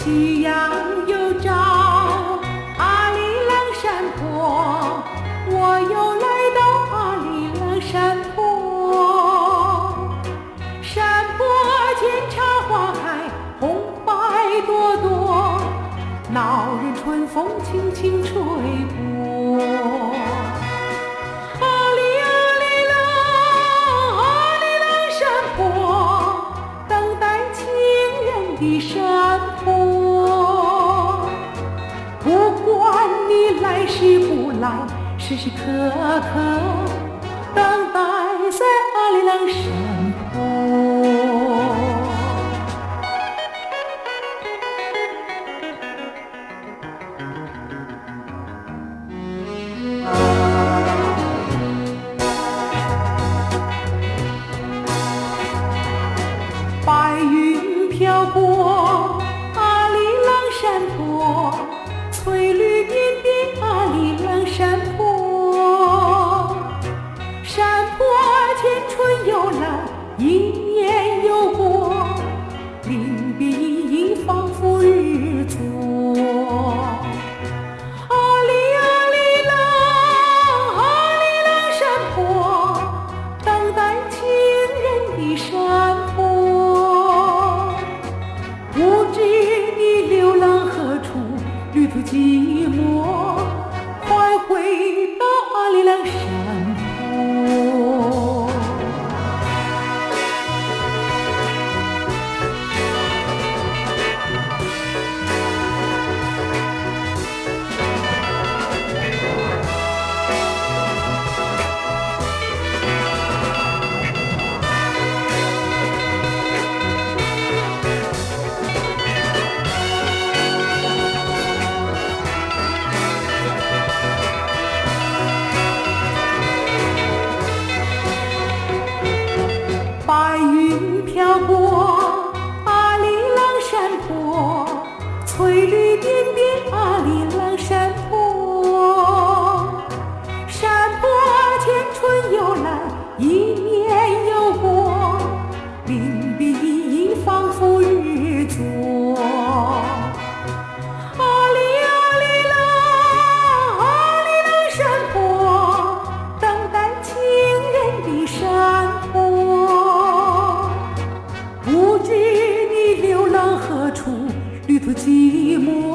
夕阳又照阿里郎山坡，我又来到阿里郎山坡。山坡间茶花开，红白朵朵，闹人春风轻轻吹过。阿里郎，阿里郎山坡，等待情人的山坡。不管你来时不来，时时刻刻等待在阿里郎山坡。白云飘过阿里郎山坡，翠绿遍地阿里郎山坡。山坡间春又来，一年又过，临别依依，仿佛日昨。阿里郎，阿里郎山坡，等待情人的山坡。不知你流浪何处，旅途寂寞，快回到阿里郎山坡。白云飘过阿里郎山坡，翠绿遍地阿里郎山坡。山坡间春又来，一年又过，临别依依，仿佛日昨。阿里郎，阿里郎山坡，等待情人的山坡。不知你流浪何处，旅途寂寞，